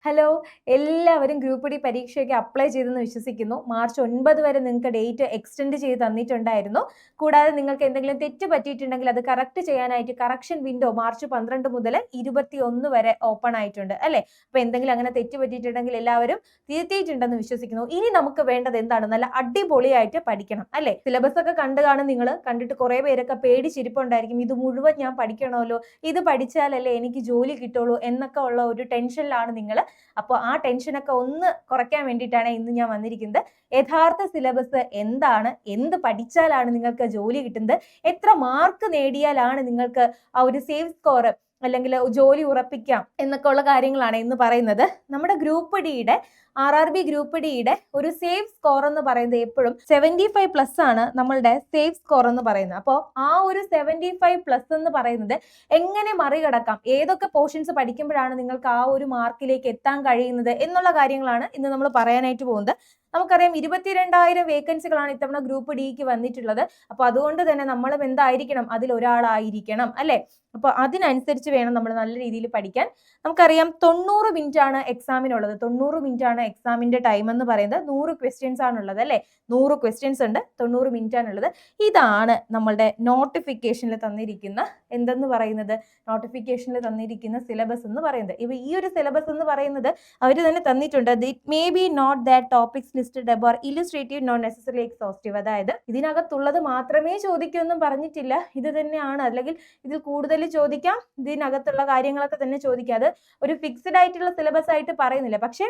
Hello, എല്ലാവരും group D പരീക്ഷയ്ക്ക് apply ചെയ്തെന്ന് വിശ്വസിക്കുന്നു. മാർച്ച് 9 വരെ നിങ്ങൾക്ക് ഡേറ്റ് എക്സ്റ്റെൻഡ് ചെയ്ത് തന്നിട്ടുണ്ടായിരുന്നു. കൂടാതെ നിങ്ങൾക്ക് എന്തെങ്കിലും തെറ്റ് പറ്റിയിട്ടുണ്ടെങ്കിൽ അത് കറക്റ്റ് ചെയ്യാനായിട്ട് കറക്ഷൻ വിൻഡോ മാർച്ച് 12 മുതൽ 21 വരെ ഓപ്പൺ ആയിട്ടുണ്ട് അല്ലേ? അപ്പോൾ എന്തെങ്കിലും അങ്ങനെ തെറ്റ് പറ്റിയിട്ടുണ്ടെങ്കിൽ എല്ലാവരും തിരുത്തിയിട്ടുണ്ടെന്ന് വിശ്വസിക്കുന്നു. ഇനി നമുക്ക് വേണ്ടത് എന്താണ്? നല്ല അടിപൊളിയായിട്ട് പഠിക്കണം അല്ലേ? സിലബസ് ഒക്കെ കാണും നിങ്ങൾ. കണ്ടിട്ട് കുറേ പേരൊക്കെ പേടിച്ചിരിപ്പുണ്ടായിരിക്കും. ഇത് മുഴുവൻ ഞാൻ പഠിക്കണമല്ലോ, ഇത് പഠിച്ചാലല്ലേ എനിക്ക് ജോലി കിട്ടുള്ളൂ എന്നൊക്കെ ഉള്ള ഒരു ടെൻഷനിലാണ് നിങ്ങൾ. അപ്പോൾ ആ ടെൻഷനൊക്കെ ഒന്ന് കുറയ്ക്കാൻ വേണ്ടിയിട്ടാണ് ഇന്ന് ഞാൻ വന്നിരിക്കുന്നത്. യഥാർത്ഥ സിലബസ് എന്താണ്, എന്ത് പഠിച്ചാലാണ് നിങ്ങൾക്ക് ജോലി കിട്ടുന്നത്, എത്ര മാർക്ക് നേടിയാലാണ് നിങ്ങൾക്ക് ആ ഒരു സേഫ് സ്കോർ അല്ലെങ്കിൽ ജോലി ഉറപ്പിക്കാം എന്നൊക്കെ ഉള്ള കാര്യങ്ങളാണ് ഇന്ന് പറയുന്നത്. നമ്മുടെ ഗ്രൂപ്പ് ഡിയുടെ RRB ഗ്രൂപ്പ് ഡിയുടെ ഒരു സേഫ് സ്കോർ എന്ന് പറയുന്നത് എപ്പോഴും 75+ ആണ് നമ്മളുടെ സേഫ് സ്കോർ എന്ന് പറയുന്നത്. അപ്പോൾ ആ ഒരു 75+ എന്ന് പറയുന്നത് എങ്ങനെ മറികടക്കാം, ഏതൊക്കെ പോർഷൻസ് പഠിക്കുമ്പോഴാണ് നിങ്ങൾക്ക് ആ ഒരു മാർക്കിലേക്ക് എത്താൻ കഴിയുന്നത് എന്നുള്ള കാര്യങ്ങളാണ് ഇന്ന് നമ്മൾ പറയാനായിട്ട് പോകുന്നത്. നമുക്കറിയാം 22,000 വേക്കൻസികളാണ് ഇത്തവണ ഗ്രൂപ്പ് ഡിക്ക് വന്നിട്ടുള്ളത്. അപ്പോൾ അതുകൊണ്ട് തന്നെ നമ്മളും എന്തായിരിക്കണം, അതിൽ ഒരാളായിരിക്കണം അല്ലേ? അപ്പോൾ അതിനനുസരിച്ച് വേണം നമ്മൾ നല്ല രീതിയിൽ പഠിക്കാൻ. നമുക്കറിയാം 90 മിനിറ്റ് ആണ് എക്സാമിനുള്ളത്. 90 മിനിറ്റ് ആണ് എക്സാമിന്റെ ടൈം എന്ന് പറയുന്നത്. 100 ക്വസ്റ്റ്യൻസ് ആണുള്ളത് അല്ലേ? 100 ക്വസ്റ്റ്യൻസ് ഉണ്ട്, 90 മിനിറ്റ് ആണുള്ളത്. ഇതാണ് നമ്മളുടെ നോട്ടിഫിക്കേഷനിൽ തന്നിരിക്കുന്ന എന്തെന്ന് പറയുന്നത്, നോട്ടിഫിക്കേഷനിൽ തന്നിരിക്കുന്ന സിലബസ് എന്ന് പറയുന്നത്. ഈ ഒരു സിലബസ് എന്ന് പറയുന്നത് അവർ തന്നെ തന്നിട്ടുണ്ട്. It may be not that topics listed above illustrative not necessary exhaustive. അതായത് ഇതിനകത്തുള്ളത് മാത്രമേ ചോദിക്കുമെന്നും പറഞ്ഞിട്ടില്ല. ഇത് തന്നെയാണ്, അല്ലെങ്കിൽ ഇതിൽ കൂടുതൽ ചോദിക്കാം, ഇതിനകത്തുള്ള കാര്യങ്ങളൊക്കെ തന്നെ ചോദിക്കാം. അത് ഒരു ഫിക്സ്ഡ് ആയിട്ടുള്ള സിലബസ് ആയിട്ട് പറയുന്നില്ല. പക്ഷെ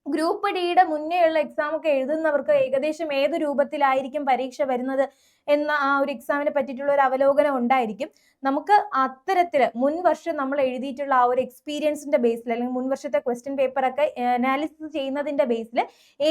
ഗ്രൂപ്പ് ഡിയുടെ മുന്നേ ഉള്ള എക്സാം ഒക്കെ എഴുതുന്നവർക്ക് ഏകദേശം ഏത് രൂപത്തിലായിരിക്കും പരീക്ഷ വരുന്നത് എന്ന ആ ഒരു എക്സാമിനെ പറ്റിയിട്ടുള്ള ഒരു അവലോകനം ഉണ്ടായിരിക്കും. നമുക്ക് അത്തരത്തിൽ മുൻ വർഷം നമ്മൾ എഴുതിയിട്ടുള്ള ആ ഒരു എക്സ്പീരിയൻസിന്റെ ബേസിൽ, അല്ലെങ്കിൽ മുൻ വർഷത്തെ ക്വസ്റ്റ്യൻ പേപ്പറൊക്കെ അനാലിസിസ് ചെയ്യുന്നതിന്റെ ബേസിൽ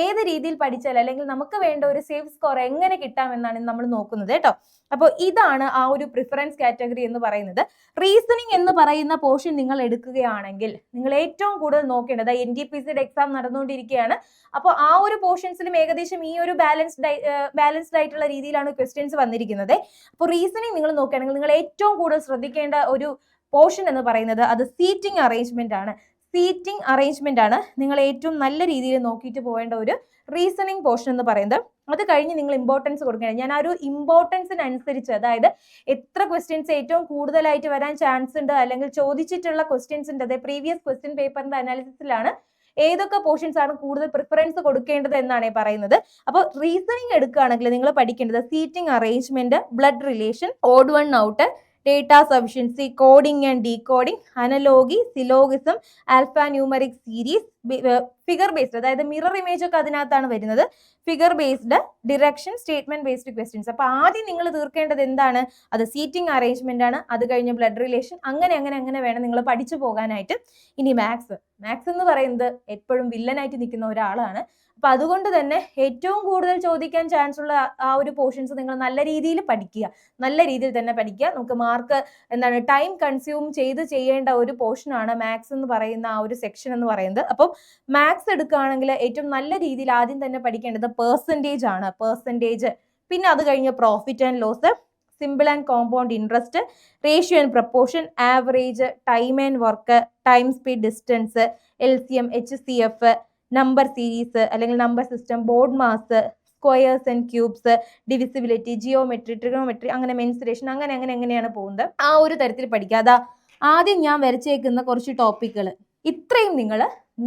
ഏത് രീതിയിൽ പഠിച്ചാൽ അല്ലെങ്കിൽ നമുക്ക് വേണ്ട ഒരു സേഫ് സ്കോർ എങ്ങനെ കിട്ടാമെന്നാണ് നമ്മൾ നോക്കുന്നത് കേട്ടോ. അപ്പോൾ ഇതാണ് ആ ഒരു പ്രിഫറൻസ് കാറ്റഗറി എന്ന് പറയുന്നത്. റീസണിങ് എന്ന് പറയുന്ന പോർഷൻ നിങ്ങൾ എടുക്കുകയാണെങ്കിൽ നിങ്ങൾ ഏറ്റവും കൂടുതൽ നോക്കേണ്ടത് NTPCയുടെ എക്സാം നടന്നുകൊണ്ടിരിക്കുകയാണ്. അപ്പോൾ ആ ഒരു പോർഷൻസിലും ഏകദേശം ഈ ഒരു ബാലൻസ്ഡ് ആയിട്ടുള്ള രീതിയിലാണ് ക്വസ്റ്റ്യൻസ് വന്നിരിക്കുന്നത്. അപ്പോൾ റീസണിങ് നിങ്ങൾ നോക്കുകയാണെങ്കിൽ നിങ്ങൾ ഏറ്റവും കൂടുതൽ ശ്രദ്ധിക്കേണ്ട ഒരു പോർഷൻ എന്ന് പറയുന്നത് അത് സീറ്റിംഗ് അറേഞ്ച്മെന്റ് ആണ്. സീറ്റിംഗ് അറേഞ്ച്മെന്റ് ആണ് നിങ്ങൾ ഏറ്റവും നല്ല രീതിയിൽ നോക്കിയിട്ട് പോകേണ്ട ഒരു റീസണിങ് പോർഷൻ എന്ന് പറയുന്നത്. അത് കഴിഞ്ഞ് നിങ്ങൾ ഇമ്പോർട്ടൻസ് കൊടുക്കണം. ഞാൻ ആ ഒരു ഇമ്പോർട്ടൻസിനനുസരിച്ച്, അതായത് എത്ര ക്വസ്റ്റ്യൻസ് ഏറ്റവും കൂടുതലായിട്ട് വരാൻ ചാൻസ് ഉണ്ട്, അല്ലെങ്കിൽ ചോദിച്ചിട്ടുള്ള ക്വസ്റ്റ്യൻസിന്റെ അതായത് പ്രീവിയസ് ക്വസ്റ്റ്യൻ പേപ്പറിന്റെ അനാലിസിസിലാണ് ഏതൊക്കെ പോർഷൻസ് ആണ് കൂടുതൽ പ്രിഫറൻസ് കൊടുക്കേണ്ടത് എന്നാണ് പറയുന്നത്. അപ്പോൾ റീസണിങ് എടുക്കുകയാണെങ്കിൽ നിങ്ങൾ പഠിക്കേണ്ടത് seating arrangement, blood relation, odd one out, data sufficiency, coding and decoding, analogy, syllogism, alpha numeric series, figure based, അതായത് മിറർ ഇമേജ് ഒക്കെ അതിനകത്താണ് വരുന്നത്, figure based, direction, statement based questions. അപ്പൊ ആദ്യം നിങ്ങൾ തീർക്കേണ്ടത് എന്താണ്? അത് സീറ്റിംഗ് അറേഞ്ച്മെന്റ് ആണ്. അത് കഴിഞ്ഞ് ബ്ലഡ് റിലേഷൻ, അങ്ങനെ വേണം നിങ്ങൾ പഠിച്ചു പോകാനായിട്ട്. ഇനി മാത്സ് എന്ന് പറയുന്നത് എപ്പോഴും വില്ലനായിട്ട് നിൽക്കുന്ന ഒരാളാണ്. അപ്പൊ അതുകൊണ്ട് തന്നെ ഏറ്റവും കൂടുതൽ ചോദിക്കാൻ ചാൻസ് ഉള്ള ആ ഒരു പോർഷൻസ് നിങ്ങൾ നല്ല രീതിയിൽ പഠിക്കുക, നല്ല രീതിയിൽ തന്നെ പഠിക്കുക. നമുക്ക് മാർക്ക് ടൈം കൺസ്യൂം ചെയ്യേണ്ട ഒരു പോർഷനാണ് മാത്സ് എന്ന് പറയുന്ന ആ ഒരു സെക്ഷൻ എന്ന് പറയുന്നത്. അപ്പം മാത്സ് എടുക്കുകയാണെങ്കിൽ ഏറ്റവും നല്ല രീതിയിൽ ആദ്യം തന്നെ പഠിക്കേണ്ടത് പെർസെൻറ്റേജ് ആണ്. പെർസെൻറ്റേജ്, പിന്നെ അത് കഴിഞ്ഞ് profit and loss, simple and compound interest, ratio and proportion, average, time and work, time speed distance, LCM, HCF, number series അല്ലെങ്കിൽ number system, BODMAS, squares and cubes, divisibility, geometry, trigonometry, അങ്ങനെ mensuration, എങ്ങനെയാണ് പോകുന്നത് ആ ഒരു തരത്തിൽ പഠിക്കുക. അതാ ആദ്യം ഞാൻ വരച്ചേക്കുന്ന കുറച്ച് ടോപ്പിക്കുകൾ ഇത്രയും നിങ്ങൾ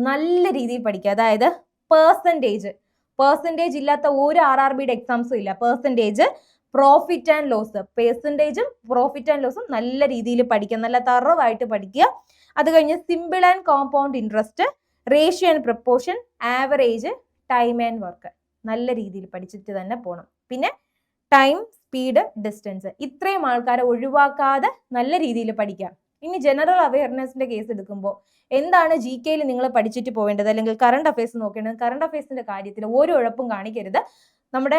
നല്ല രീതിയിൽ പഠിക്കുക. അതായത് പെർസെൻറ്റേജ് ഇല്ലാത്ത ഒരു RRBയുടെ എക്സാംസും ഇല്ല. പെർസെൻറ്റേജ്, പ്രോഫിറ്റ് ആൻഡ് ലോസ്, പെർസെൻറ്റേജും പ്രോഫിറ്റ് ആൻഡ് ലോസും നല്ല രീതിയിൽ പഠിക്കുക, നല്ല തറവായിട്ട് പഠിക്കുക. അത് കഴിഞ്ഞ് simple and compound interest, ratio and proportion, average, time and work നല്ല രീതിയിൽ പഠിച്ചിട്ട് തന്നെ പോകണം. പിന്നെ ടൈം, സ്പീഡ്, ഡിസ്റ്റൻസ്, ഇത്രയും ആൾക്കാരെ ഒഴിവാക്കാതെ നല്ല രീതിയിൽ പഠിക്കാം. ഇനി ജനറൽ അവയർനെസിന്റെ കേസ് എടുക്കുമ്പോൾ എന്താണ് GKയിൽ നിങ്ങൾ പഠിച്ചിട്ട് പോവേണ്ടത്, അല്ലെങ്കിൽ കറണ്ട് അഫയേഴ്സ് നോക്കേണ്ടത്. കറണ്ട് അഫയേഴ്സിന്റെ കാര്യത്തിൽ ഒരു ഉഴപ്പും കാണിക്കരുത്. നമ്മുടെ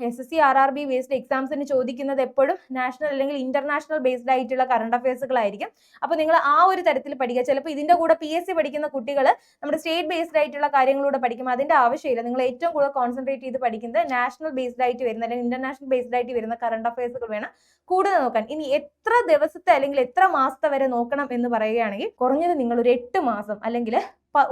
SSC RRB ബേസ്ഡ് എക്സാംസിന് ചോദിക്കുന്നത് എപ്പോഴും നാഷണൽ അല്ലെങ്കിൽ ഇന്റർനാഷണൽ ബേസ്ഡ് ആയിട്ടുള്ള കറണ്ട് അഫയേഴ്സുകളായിരിക്കും. അപ്പോൾ നിങ്ങൾ ആ ഒരു തരത്തിൽ പഠിക്കുക. ചിലപ്പോൾ ഇതിന്റെ കൂടെ PSC പഠിക്കുന്ന കുട്ടികൾ നമ്മുടെ സ്റ്റേറ്റ് ബേസ്ഡ് ആയിട്ടുള്ള കാര്യങ്ങളൂടെ പഠിക്കും. അതിന്റെ ആവശ്യമില്ല. നിങ്ങൾ ഏറ്റവും കൂടുതൽ കോൺസെൻട്രേറ്റ് ചെയ്ത് പഠിക്കുന്നത് നാഷണൽ ബേസ്ഡ് ആയിട്ട് വരുന്ന അല്ലെങ്കിൽ ഇന്റർനാഷണൽ ബേസ്ഡ് ആയിട്ട് വരുന്ന കറണ്ട് അഫയേഴ്സുകൾ വേണം കൂടുതൽ നോക്കാൻ. ഇനി എത്ര ദിവസത്തെ അല്ലെങ്കിൽ എത്ര മാസത്തെ വരെ നോക്കണം എന്ന് പറയുകയാണെങ്കിൽ കുറഞ്ഞത് നിങ്ങൾ ഒരു 8 മാസം അല്ലെങ്കിൽ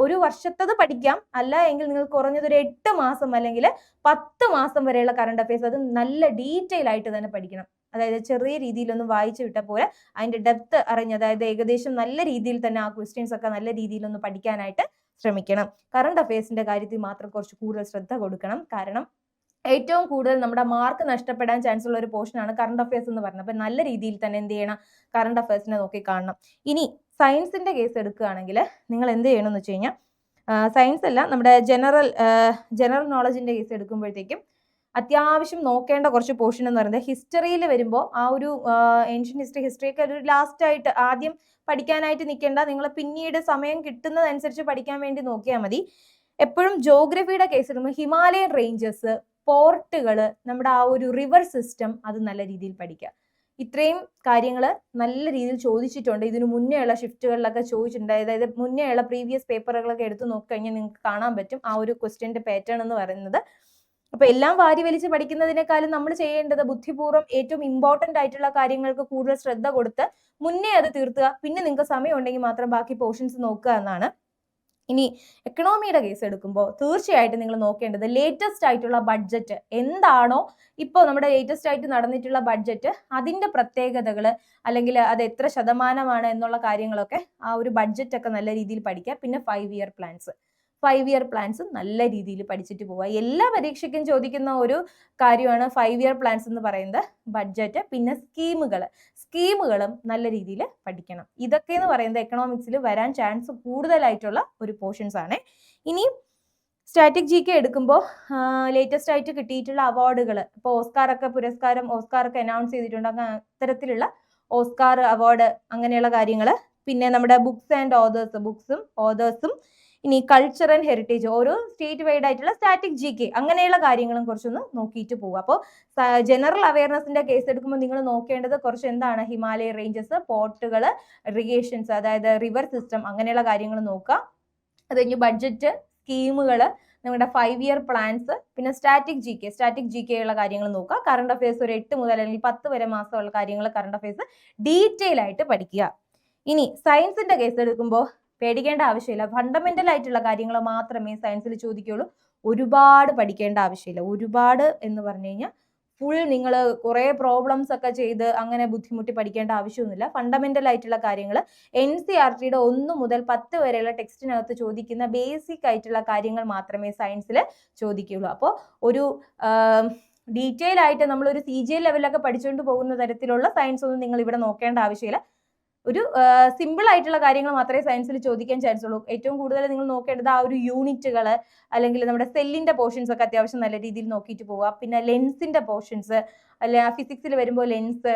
ഒരു വർഷത്തത് പഠിക്കാം, അല്ല എങ്കിൽ നിങ്ങൾക്ക് കുറഞ്ഞത് ഒരു 8 മാസം അല്ലെങ്കിൽ 10 മാസം വരെയുള്ള കറണ്ട് അഫയേഴ്സ് അത് നല്ല ഡീറ്റെയിൽ ആയിട്ട് തന്നെ പഠിക്കണം. അതായത് ചെറിയ രീതിയിലൊന്നും വായിച്ചു വിട്ട പോലെ അതിന്റെ ഡെപ്ത് അറിഞ്ഞ്, അതായത് ഏകദേശം നല്ല രീതിയിൽ തന്നെ ആ ക്വസ്റ്റ്യൻസ് ഒക്കെ നല്ല രീതിയിലൊന്ന് പഠിക്കാനായിട്ട് ശ്രമിക്കണം. കറണ്ട് അഫയേഴ്സിന്റെ കാര്യത്തിൽ മാത്രം കുറച്ച് കൂടുതൽ ശ്രദ്ധ കൊടുക്കണം. കാരണം ഏറ്റവും കൂടുതൽ നമ്മുടെ മാർക്ക് നഷ്ടപ്പെടാൻ ചാൻസ് ഉള്ള ഒരു പോർഷനാണ് കറണ്ട് അഫയേഴ്സ് എന്ന് പറയുന്നത്. അപ്പൊ നല്ല രീതിയിൽ തന്നെ എന്ത് ചെയ്യണം, കറണ്ട് അഫയേഴ്സിനെ നോക്കി കാണണം. ഇനി സയൻസിന്റെ കേസ് എടുക്കുകയാണെങ്കിൽ നിങ്ങൾ എന്ത് ചെയ്യണം എന്ന് വെച്ച് കഴിഞ്ഞാൽ, സയൻസ് അല്ല, നമ്മുടെ ജനറൽ നോളജിന്റെ കേസ് എടുക്കുമ്പോഴത്തേക്കും അത്യാവശ്യം നോക്കേണ്ട കുറച്ച് പോർഷൻ എന്ന് പറയുന്നത് ഹിസ്റ്ററിയിൽ വരുമ്പോൾ ആ ഒരു ഏൻഷ്യൻ ഹിസ്റ്ററിയൊക്കെ ഒരു ലാസ്റ്റ് ആയിട്ട് ആദ്യം പഠിക്കാനായിട്ട് നിൽക്കേണ്ട, നിങ്ങൾ പിന്നീട് സമയം കിട്ടുന്നതനുസരിച്ച് പഠിക്കാൻ വേണ്ടി നോക്കിയാൽ മതി. എപ്പോഴും ജോഗ്രഫിയുടെ കേസ് എടുക്കുമ്പോൾ ഹിമാലയൻ റേഞ്ചസ്, പോർട്ടുകൾ, നമ്മുടെ ആ ഒരു റിവർ സിസ്റ്റം അത് നല്ല രീതിയിൽ പഠിക്കുക. ഇത്രയും കാര്യങ്ങൾ നല്ല രീതിയിൽ ചോദിച്ചിട്ടുണ്ട്. ഇതിനു മുന്നേ ഉള്ള ഷിഫ്റ്റുകളിലൊക്കെ ചോദിച്ചിട്ടുണ്ട്. അതായത് മുന്നേ ഉള്ള പ്രീവിയസ് പേപ്പറുകളൊക്കെ എടുത്ത് നോക്കിക്കഴിഞ്ഞാൽ നിങ്ങൾക്ക് കാണാൻ പറ്റും ആ ഒരു ക്വസ്റ്റ്യന്റെ പാറ്റേൺ എന്ന് പറയുന്നത്. അപ്പൊ എല്ലാം വാരി വലിച്ച് പഠിക്കുന്നതിനേക്കാളും നമ്മൾ ചെയ്യേണ്ടത് ബുദ്ധിപൂർവ്വം ഏറ്റവും ഇമ്പോർട്ടന്റ് ആയിട്ടുള്ള കാര്യങ്ങൾക്ക് കൂടുതൽ ശ്രദ്ധ കൊടുത്ത് മുന്നേ അത് തീർത്തുക. പിന്നെ നിങ്ങൾക്ക് സമയം ഉണ്ടെങ്കിൽ മാത്രം ബാക്കി പോർഷൻസ് നോക്കുക എന്നാണ്. ഇനി എക്കണോമിയുടെ കേസ് എടുക്കുമ്പോൾ തീർച്ചയായിട്ടും നിങ്ങൾ നോക്കേണ്ടത് ലേറ്റസ്റ്റ് ആയിട്ടുള്ള ബഡ്ജറ്റ് എന്താണോ, ഇപ്പോൾ നമ്മുടെ ലേറ്റസ്റ്റ് ആയിട്ട് നടന്നിട്ടുള്ള ബഡ്ജറ്റ്, അതിന്റെ പ്രത്യേകതകൾ അല്ലെങ്കിൽ അത് എത്ര ശതമാനമാണ് എന്നുള്ള കാര്യങ്ങളൊക്കെ ആ ഒരു ബഡ്ജറ്റ് ഒക്കെ നല്ല രീതിയിൽ പഠിക്കുക. പിന്നെ 5 ഇയർ പ്ലാൻസ് നല്ല രീതിയിൽ പഠിച്ചിട്ട് പോവുക. എല്ലാ പരീക്ഷയ്ക്കും ചോദിക്കുന്ന ഒരു കാര്യമാണ് 5 ഇയർ പ്ലാൻസ് എന്ന് പറയുന്നത്. ബഡ്ജറ്റ്, പിന്നെ സ്കീമുകളും നല്ല രീതിയിൽ പഠിക്കണം. ഇതൊക്കെ എന്ന് പറയുന്നത് എക്കണോമിക്സിൽ വരാൻ ചാൻസ് കൂടുതലായിട്ടുള്ള ഒരു പോർഷൻസ് ആണ്. ഇനി സ്റ്റാറ്റിക് GK എടുക്കുമ്പോൾ ലേറ്റസ്റ്റ് ആയിട്ട് കിട്ടിയിട്ടുള്ള അവാർഡുകൾ, ഇപ്പോൾ ഓസ്കാറൊക്കെ അനൗൺസ് ചെയ്തിട്ടുണ്ട്. അത്തരത്തിലുള്ള ഓസ്കാർ അവാർഡ് അങ്ങനെയുള്ള കാര്യങ്ങൾ, പിന്നെ നമ്മുടെ ബുക്സും ഓതേഴ്സും, ഇനി കൾച്ചർ ആൻഡ് ഹെറിറ്റേജ്, ഓരോ സ്റ്റേറ്റ് വൈഡ് ആയിട്ടുള്ള സ്റ്റാറ്റിക് GK അങ്ങനെയുള്ള കാര്യങ്ങളും കുറച്ചൊന്ന് നോക്കിയിട്ട് പോകുക. അപ്പോൾ ജനറൽ അവയർനെസിന്റെ കേസ് എടുക്കുമ്പോൾ നിങ്ങൾ നോക്കേണ്ടത് കുറച്ച് എന്താണ്, ഹിമാലയ റേഞ്ചസ്, പോർട്ടുകൾ, ഇറിഗേഷൻസ്, അതായത് റിവർ സിസ്റ്റം അങ്ങനെയുള്ള കാര്യങ്ങൾ നോക്കുക. അത് കഴിഞ്ഞ് ബഡ്ജറ്റ്, സ്കീമുകൾ, നിങ്ങളുടെ 5 ഇയർ പ്ലാൻസ്, പിന്നെ സ്റ്റാറ്റിക് GK ഉള്ള കാര്യങ്ങൾ നോക്കുക. കറണ്ട് അഫയേഴ്സ് ഒരു 8 മുതൽ അല്ലെങ്കിൽ 10 വരെ മാസമുള്ള കാര്യങ്ങൾ കറണ്ട് അഫയേഴ്സ് ഡീറ്റെയിൽ ആയിട്ട് പഠിക്കുക. ഇനി സയൻസിന്റെ കേസ് എടുക്കുമ്പോൾ പേടിക്കേണ്ട ആവശ്യമില്ല. ഫണ്ടമെന്റൽ ആയിട്ടുള്ള കാര്യങ്ങൾ മാത്രമേ സയൻസിൽ ചോദിക്കുകയുള്ളൂ. ഒരുപാട് പഠിക്കേണ്ട ആവശ്യമില്ല. ഒരുപാട് എന്ന് പറഞ്ഞു കഴിഞ്ഞാൽ ഫുൾ നിങ്ങൾ കുറേ പ്രോബ്ലംസ് ഒക്കെ ചെയ്ത് അങ്ങനെ ബുദ്ധിമുട്ടി പഠിക്കേണ്ട ആവശ്യമൊന്നുമില്ല. ഫണ്ടമെന്റൽ ആയിട്ടുള്ള കാര്യങ്ങൾ NCERTയുടെ 1 മുതൽ 10 വരെയുള്ള ടെക്സ്റ്റിനകത്ത് ചോദിക്കുന്ന ബേസിക് ആയിട്ടുള്ള കാര്യങ്ങൾ മാത്രമേ സയൻസിൽ ചോദിക്കുകയുള്ളൂ. അപ്പോൾ ഒരു ഡീറ്റെയിൽ ആയിട്ട് നമ്മളൊരു CGL ലെവലൊക്കെ പഠിച്ചുകൊണ്ട് പോകുന്ന തരത്തിലുള്ള സയൻസ് ഒന്നും നിങ്ങൾ ഇവിടെ നോക്കേണ്ട ആവശ്യമില്ല. ഒരു സിമ്പിൾ ആയിട്ടുള്ള കാര്യങ്ങൾ മാത്രമേ സയൻസിൽ ചോദിക്കാൻ ചാൻസ് ഉള്ളൂ. ഏറ്റവും കൂടുതൽ നിങ്ങൾ നോക്കേണ്ടത് ആ ഒരു യൂണിറ്റുകൾ അല്ലെങ്കിൽ നമ്മുടെ സെല്ലിന്റെ പോർഷൻസ് ഒക്കെ അത്യാവശ്യം നല്ല രീതിയിൽ നോക്കിയിട്ട് പോവുക. പിന്നെ ലെൻസിന്റെ പോർഷൻസ്, അല്ലെ ഫിസിക്സിൽ വരുമ്പോൾ ലെൻസ്,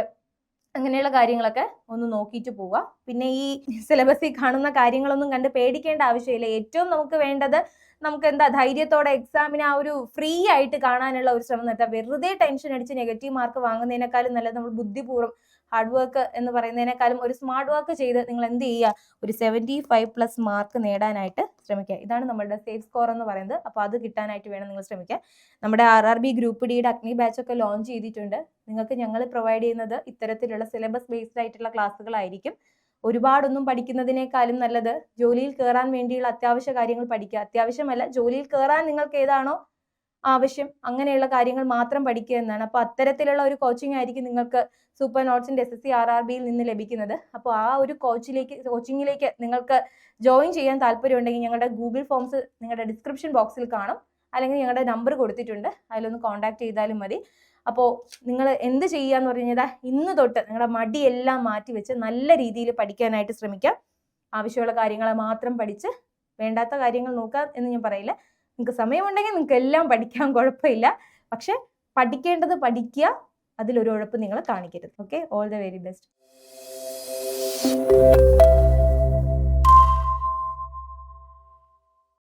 അങ്ങനെയുള്ള കാര്യങ്ങളൊക്കെ ഒന്ന് നോക്കിയിട്ട് പോവുക. പിന്നെ ഈ സിലബസിൽ കാണുന്ന കാര്യങ്ങളൊന്നും കണ്ട് പേടിക്കേണ്ട ആവശ്യമില്ല. ഏറ്റവും നമുക്ക് വേണ്ടത് നമുക്ക് എന്താ ധൈര്യത്തോടെ എക്സാമിന് ആ ഒരു ഫ്രീ ആയിട്ട് കാണാനുള്ള ഒരു ശ്രമം നടത്തുക. വെറുതെ ടെൻഷൻ അടിച്ച് നെഗറ്റീവ് മാർക്ക് വാങ്ങുന്നതിനേക്കാളും നല്ലത് നമ്മൾ ബുദ്ധിപൂർവ്വം ഹാർഡ് വർക്ക് എന്ന് പറയുന്നതിനേക്കാളും ഒരു സ്മാർട്ട് വർക്ക് ചെയ്ത് നിങ്ങൾ എന്ത് ചെയ്യുക, ഒരു 75+ മാർക്ക് നേടാനായിട്ട് ശ്രമിക്കുക. ഇതാണ് നമ്മളുടെ സേഫ് സ്കോർ എന്ന് പറയുന്നത്. അപ്പോൾ അത് കിട്ടാനായിട്ട് വേണം നിങ്ങൾ ശ്രമിക്കുക. നമ്മുടെ RRB ഗ്രൂപ്പ് ഡിയുടെ അഗ്നി ബാച്ച് ഒക്കെ ലോഞ്ച് ചെയ്തിട്ടുണ്ട്. നിങ്ങൾക്ക് ഞങ്ങൾ പ്രൊവൈഡ് ചെയ്യുന്നത് ഇത്തരത്തിലുള്ള സിലബസ് ബേസ്ഡ് ആയിട്ടുള്ള ക്ലാസ്സുകളായിരിക്കും. ഒരുപാടൊന്നും പഠിക്കുന്നതിനേക്കാളും നല്ലത് ജോലിയിൽ കയറാൻ വേണ്ടിയുള്ള അത്യാവശ്യ കാര്യങ്ങൾ പഠിക്കുക. അത്യാവശ്യമല്ല, ജോലിയിൽ കയറാൻ നിങ്ങൾക്ക് ഏതാണോ ആവശ്യം അങ്ങനെയുള്ള കാര്യങ്ങൾ മാത്രം പഠിക്കുക എന്നാണ്. അപ്പോൾ അത്തരത്തിലുള്ള ഒരു കോച്ചിങ് ആയിരിക്കും നിങ്ങൾക്ക് സൂപ്പർ നോട്ട്സിന്റെ SSC RRBയിൽ നിന്ന് ലഭിക്കുന്നത്. അപ്പോൾ ആ ഒരു കോച്ചിങ്ങിലേക്ക് നിങ്ങൾക്ക് ജോയിൻ ചെയ്യാൻ താല്പര്യം ഉണ്ടെങ്കിൽ ഞങ്ങളുടെ ഗൂഗിൾ ഫോംസ് നിങ്ങളുടെ ഡിസ്ക്രിപ്ഷൻ ബോക്സിൽ കാണും, അല്ലെങ്കിൽ ഞങ്ങളുടെ നമ്പർ കൊടുത്തിട്ടുണ്ട്, അതിലൊന്ന് കോൺടാക്ട് ചെയ്താലും മതി. അപ്പോൾ നിങ്ങൾ എന്ത് ചെയ്യുക എന്ന് പറഞ്ഞു കഴിഞ്ഞാൽ ഇന്ന് തൊട്ട് നിങ്ങളുടെ മടിയെല്ലാം മാറ്റി വെച്ച് നല്ല രീതിയിൽ പഠിക്കാനായിട്ട് ശ്രമിക്കുക. ആവശ്യമുള്ള കാര്യങ്ങളെ മാത്രം പഠിച്ച് വേണ്ടാത്ത കാര്യങ്ങൾ നോക്കുക എന്ന് ഞാൻ പറയില്ല. നിങ്ങൾക്ക് സമയമുണ്ടെങ്കിൽ നിങ്ങൾക്ക് എല്ലാം പഠിക്കാൻ കുഴപ്പമില്ല. പക്ഷെ പഠിക്കേണ്ടത് പഠിക്കുക, അതിലൊരു ഉഴപ്പ് നിങ്ങൾ കാണിക്കരുത്. Okay, all the very best.